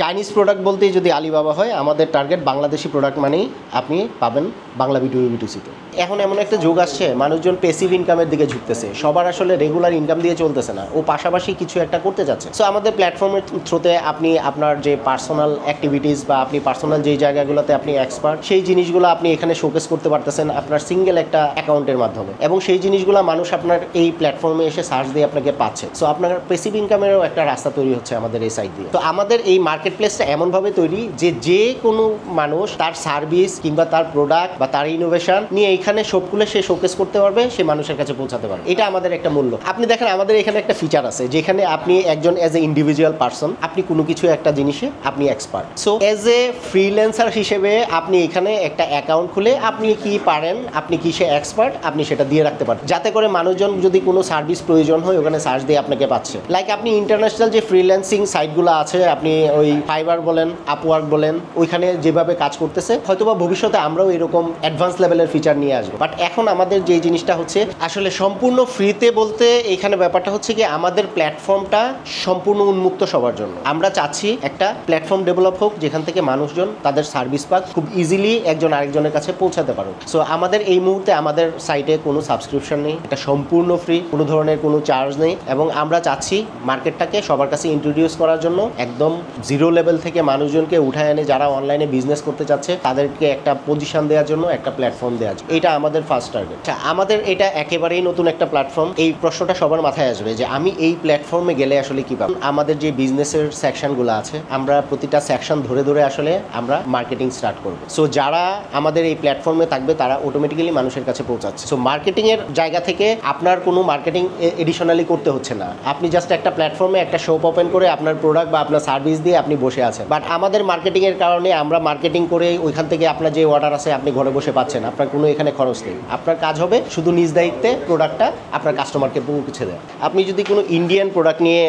Chinese product বলতেই যদি Alibaba হয়, আমাদের টার্গেট বাংলাদেশি প্রোডাক্ট মানেই আপনি পাবেন বাংলা B2B B2Cতে। এখন এমন একটা যুগ আসছে, মানুষজন প্যাসিভ ইনকামের দিকে ঝুঁকতেছে, সবার আসলে রেগুলার ইনকাম দিয়ে চলতেছে না, ও পাশাপাশি কিছু একটা করতে যাচ্ছে। সো আমাদের প্ল্যাটফর্মের থ্রুতে আপনি আপনার যে পার্সোনাল অ্যাক্টিভিটিস বা আপনি পার্সোনাল যেই জায়গাগুলোতে আপনি এক্সপার্ট, সেই জিনিসগুলো আপনি এখানে শোকেস করতে পারতেছেন আপনার সিঙ্গেল একটা অ্যাকাউন্টের মাধ্যমে, এবং সেই জিনিসগুলো মানুষ আপনার এই প্ল্যাটফর্মে এসে সার্চ দিয়ে আপনাকে পাচ্ছে। সো আপনার প্যাসিভ ইনকামেরও একটা রাস্তা তৈরি হচ্ছে আমাদের এই সাইট দিয়ে। তো আমাদের এই মার্কেট প্লেসটা এমনভাবে তৈরি যে কোনো মানুষ তার সার্ভিস কিংবা তার প্রোডাক্ট বা তার ইনোভেশন নিয়ে এখানে সবগুলো সে শোকেস করতে পারবে, সে মানুষের কাছে পৌঁছাতে পারবে। এটা আমাদের একটা মূল্য। আপনি দেখেন আমাদের এখানে একটা ফিচার আছে যেখানে আপনি একজন এজ এ ইন্ডিভিজুয়াল পার্সন, আপনি কোনো কিছু একটা জিনিসে আপনি expert. So as a freelancer হিসেবে আপনি এখানে একটা অ্যাকাউন্ট খুলে আপনি কি পারেন, আপনি কিসে এক্সপার্ট, আপনি সেটা দিয়ে রাখতে পারেন, যাতে করে মানুষজন যদি কোনো সার্ভিস প্রয়োজন হয় ওখানে সার্চ দিয়ে আপনাকে পাচ্ছে। লাইক আপনি ইন্টারন্যাশনাল যে ফ্রিল্যান্সিং সাইটগুলো আছে, আপনি ওই ফাইবার বলেন, আপওয়ার্ক বলেন, ওইখানে যেভাবে কাজ করতেছে, হয়তোবা ভবিষ্যতে আমরাও এরকম অ্যাডভান্স লেভেলের ফিচার নিয়ে আসবো। বাট এখন আমাদের যে জিনিসটা হচ্ছে আসলে সম্পূর্ণ ফ্রিতে বলতে, এখানে ব্যাপারটা হচ্ছে কি আমাদের প্ল্যাটফর্মটা সম্পূর্ণ উন্মুক্ত সবার জন্য। আমরা চাচ্ছি একটা প্ল্যাটফর্ম ডেভেলপ হোক যেখান থেকে মানুষজন তাদের সার্ভিস পাক খুব ইজিলি একজন আরেকজনের কাছে পৌঁছাতে পারুক। সো আমাদের এই মুহূর্তে আমাদের সাইটে কোনো সাবস্ক্রিপশন নেই, এটা সম্পূর্ণ ফ্রি, কোনো ধরনের কোনো চার্জ নেই, এবং আমরা চাচ্ছি মার্কেটটাকে সবার কাছে ইন্ট্রোডিউস করার জন্য একদম জিরো লেভেল থেকে মানুষজনকে উঠায় এনে যারা অনলাইনে বিজনেস করতে চাচ্ছে তাদেরকে একটা পজিশন দেওয়ার জন্য একটা প্ল্যাটফর্ম দেওয়া যায়। এটা আমাদের ফার্স্ট টার্গেট। আমাদের এটা একেবারেই নতুন একটা প্ল্যাটফর্ম। এই প্রশ্নটা সবার মাথায় আসবে যে আমি এই প্ল্যাটফর্মে গেলে আসলে কি পাবো। আমাদের যে বিজনেসের সেকশনগুলো আছে, আমরা প্রতিটা সেকশন ধরে ধরে আসলে আমরা মার্কেটিং স্টার্ট করব। সো যারা আমাদের এই প্ল্যাটফর্মে থাকবে তারা অটোমেটিক্যালি মানুষের কাছে পৌঁছাচ্ছে। সো মার্কেটিং এর জায়গা থেকে আপনার কোনো মার্কেটিং এডিশনালি করতে হচ্ছে না, আপনি জাস্ট একটা প্ল্যাটফর্মে একটা শপ ওপেন করে আপনার প্রোডাক্ট বা আপনার সার্ভিস দিয়ে আপনি বসে আছেন। বাট আমাদের মার্কেটিং এর কারণে আমরা মার্কেটিং করে ওইখান থেকে আপনার যে অর্ডার আছে আপনি ঘরে বসে পাচ্ছেন, আপনার কোনো এখানে খরচ নেই। আপনার কাজ হবে শুধু নিজ দায়িত্বে প্রোডাক্টটা আপনার কাস্টমারকে পৌঁছে দেয়। আপনি যদি কোনো ইন্ডিয়ান প্রোডাক্ট নিয়ে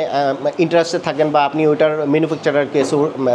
ইন্টারেস্টেড থাকেন বা আপনি ওইটার ম্যানুফ্যাকচারারকে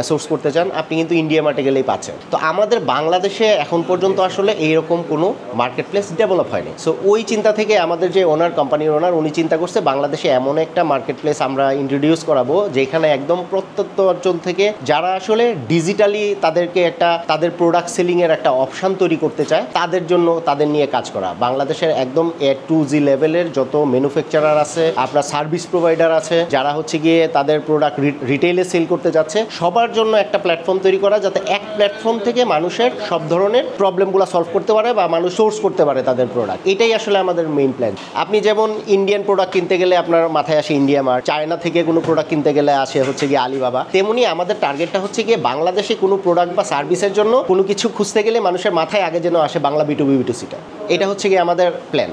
সোর্স করতে চান, আপনি কিন্তু ইন্ডিয়া মার্টে গেলেই পাচ্ছেন। তো আমাদের বাংলাদেশে এখন পর্যন্ত আসলে এইরকম কোনো মার্কেট প্লেস ডেভেলপ হয়নি। সো ওই চিন্তা থেকে আমাদের যে কোম্পানির ওনার উনি চিন্তা করছে বাংলাদেশে এমন একটা মার্কেট প্লেস আমরা ইন্ট্রোডিউস করাবো যেখানে একদম প্রত্যন্ত অঞ্চল থেকে যারা আসলে ডিজিটালি তাদেরকে একটা তাদের প্রোডাক্ট সেলিং এর একটা অপশন তৈরি করতে চায় তাদের জন্য তাদের নিয়ে কাজ করা। বাংলাদেশের একদম A-to-Z লেভেলের যত ম্যানুফ্যাকচারার আছে, আপনার সার্ভিস প্রোভাইডার আছে, যারা হচ্ছে গিয়ে তাদের প্রোডাক্ট রিটেইলে সেল করতে যাচ্ছে, সবার জন্য একটা প্ল্যাটফর্ম তৈরি করা যাতে এক প্ল্যাটফর্ম থেকে মানুষের সব ধরনের প্রবলেমগুলো সলভ করতে পারে বা মানুষ সোর্স করতে পারে তাদের প্রোডাক্ট। এটাই আসলে আমাদের মেইন প্ল্যান। আপনি যেমন ইন্ডিয়ান প্রোডাক্ট কিনতে গেলে আপনার মাথায় আসে ইন্ডিয়া মার্ট, চায়না থেকে কোনো প্রোডাক্ট কিনতে গেলে আসে হচ্ছে গিয়ে আলিবাবা, তেমনি আমাদের টার্গেটটা হচ্ছে গিয়ে বাংলাদেশে কোনো প্রোডাক্ট বা সার্ভিসের জন্য কোনো কিছু খুঁজতে গেলে মানুষের মাথায় আগে যেন আসে বাংলা B2B B2Cটা। এটা হচ্ছে গিয়ে আমাদের প্ল্যান।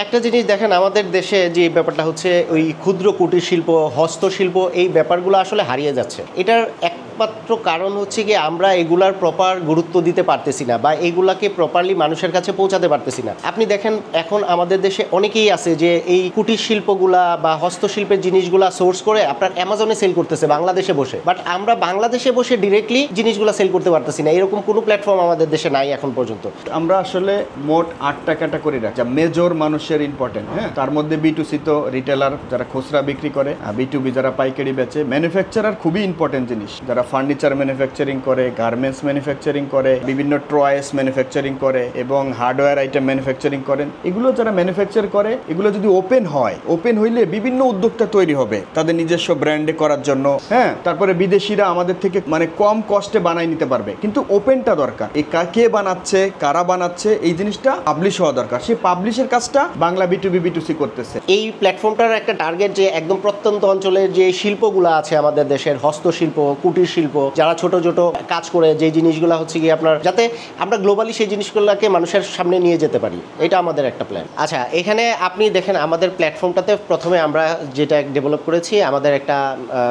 একটা জিনিস দেখেন, আমাদের দেশে যে ব্যাপারটা হচ্ছে ওই ক্ষুদ্র কুটির শিল্প, হস্তশিল্প, এই ব্যাপারগুলো আসলে হারিয়ে যাচ্ছে। এটার একমাত্র কারণ হচ্ছে কি আমরা এগুলার প্রপার গুরুত্ব দিতে পারতেছি না বা এগুলাকে প্রপারলি মানুষের কাছে পৌঁছাতে পারতেছি না। আপনি দেখেন এখন আমাদের দেশে অনেকেই আছে যে এই কুটির শিল্পগুলা বা হস্তশিল্পের জিনিসগুলা সোর্স করে আপনার অ্যামাজনে সেল করতেছে বাংলাদেশে বসে, বাট আমরা বাংলাদেশে বসে ডিরেক্টলি জিনিসগুলো সেল করতে পারতেছি না। এরকম কোনো প্ল্যাটফর্ম আমাদের দেশে নাই এখন পর্যন্ত। আমরা আসলে মোট 8টা ক্যাটাগরি রাখছি, মেজর মানুষের ইম্পর্টেন্ট। হ্যাঁ, তার মধ্যে B2C তো রিটেলার যারা খুচরা বিক্রি করে, B2B যারা পাইকারি বেচে, ম্যানুফ্যাকচারার খুবই ইম্পর্টেন্ট জিনিস, যারা ফার্নিচার ম্যানুফ্যাকচারিং করে, গার্মেন্টস ম্যানুফ্যাকচারিং করে, বিভিন্ন ট্রয়েস ম্যানুফ্যাকচারিং করে এবং হার্ডওয়্যার আইটেম ম্যানুফ্যাকচারিং করেন। এগুলো যারা ম্যানুফ্যাকচার করে, এগুলো যদি ওপেন হয়, ওপেন হইলে বিভিন্ন উদ্যোক্তা তৈরি হবে তাদের নিজস্ব ব্র্যান্ডে করার জন্য। হ্যাঁ, তারপরে বিদেশিরা আমাদের থেকে মানে কম কস্টে বানাই নিতে পারবে, কিন্তু ওপেনটা দরকার। এই কে বানাচ্ছে, কারা বানাচ্ছে, এই জিনিসটা পাবলিশ হওয়া দরকার। সেই পাবলিশের কাজটা বাংলা B2B B2C করতেছে। এই প্ল্যাটফর্মটার একটা টার্গেট যে একদম প্রত্যন্ত অঞ্চলের যে শিল্পগুলো আছে আমাদের দেশের, হস্তশিল্প, কুটির শিল্প, যারা ছোট ছোট কাজ করে, যে জিনিসগুলো হচ্ছে কি আপনার যাতে আমরা গ্লোবালি সেই জিনিসগুলোকে মানুষের সামনে নিয়ে যেতে পারি, এটা আমাদের একটা প্ল্যান। আচ্ছা, এখানে আপনি দেখেন আমাদের প্ল্যাটফর্মটাতে প্রথমে আমরা যেটা ডেভেলপ করেছি, আমাদের একটা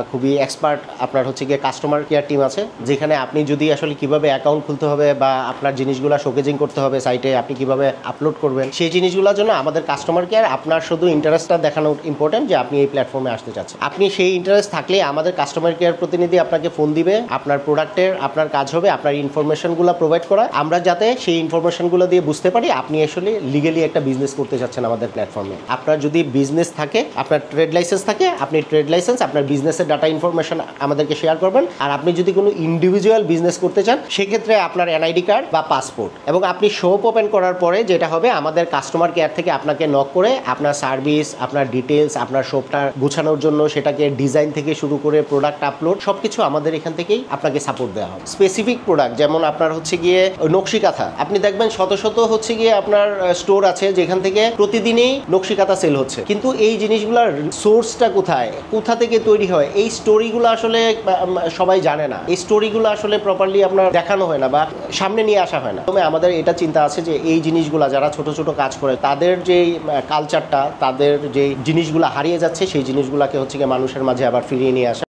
খুবই এক্সপার্ট আপনার হচ্ছে গিয়ে কাস্টমার কেয়ার টিম আছে, যেখানে আপনি যদি আসলে কিভাবে অ্যাকাউন্ট খুলতে হবে বা আপনার জিনিসগুলো শোকেজিং করতে হবে সাইটে, আপনি কিভাবে আপলোড করবেন, সেই জিনিসগুলোর জন্য আমাদের কাস্টমার কেয়ার। আপনার শুধু ইন্টারেস্টটা দেখানো ইম্পর্টেন্ট যে আপনি এই প্ল্যাটফর্মে আসতে চাচ্ছেন। আপনি সেই ইন্টারেস্ট থাকলে আমাদের কাস্টমার কেয়ার প্রতিনিধি আপনাকে ফোন দিবে আপনার প্রোডাক্টের, আপনার কাজ হবে আপনার ইনফরমেশনগুলো প্রোভাইড করা, আমরা যাতে সেই ইনফরমেশনগুলো দিয়ে বুঝতে পারি আপনি আসলে লিগালি একটা বিজনেস করতে যাচ্ছেন আমাদের প্ল্যাটফর্মে। আপনার যদি বিজনেস থাকে, আপনার ট্রেড লাইসেন্স থাকে, আপনি ট্রেড লাইসেন্স, আপনার বিজনেসের ডাটা ইনফরমেশন আমাদেরকে শেয়ার করবেন। আর আপনি যদি কোনো ইন্ডিভিজুয়াল বিজনেস করতে চান সেক্ষেত্রে আপনার এনআইডি কার্ড বা পাসপোর্ট, এবং আপনি শপ ওপেন করার পরে যেটা হবে আমাদের কাস্টমার কেয়ার থেকে আপনাকে নক করে আপনার সার্ভিস, আপনার ডিটেলস, আপনার শপটা গোছানোর জন্য সেটাকে ডিজাইন থেকে শুরু করে প্রোডাক্ট আপলোড সব কিছু আমাদের এখান থেকেই আপনাকে সাপোর্ট দেওয়া হবে। স্পেসিফিক প্রোডাক্ট যেমন আপনার হচ্ছে গিয়ে নকশি কাঁথা, আপনি দেখবেন শত শত হচ্ছে গিয়ে আপনার স্টোর আছে যেখান থেকে প্রতিদিনই নকশি কাঁথা সেল হচ্ছে, কিন্তু এই জিনিসগুলোর সোর্সটা কোথায়, কোথা থেকে তৈরি হয়, এই স্টোরিগুলো আসলে সবাই জানে না। এই স্টোরিগুলো আসলে প্রপারলি আপনার দেখানো হয় না বা সামনে নিয়ে আসা হয় না। তবে আমাদের এটা চিন্তা আছে যে এই জিনিসগুলো যারা ছোট ছোট কাজ করে তাদের যে কালচারটা, তাদের যে জিনিসগুলো হারিয়ে যাচ্ছে সেই জিনিসগুলোকে হচ্ছে গিয়ে মানুষের মাঝে আবার ফিরিয়ে নিয়ে আসা।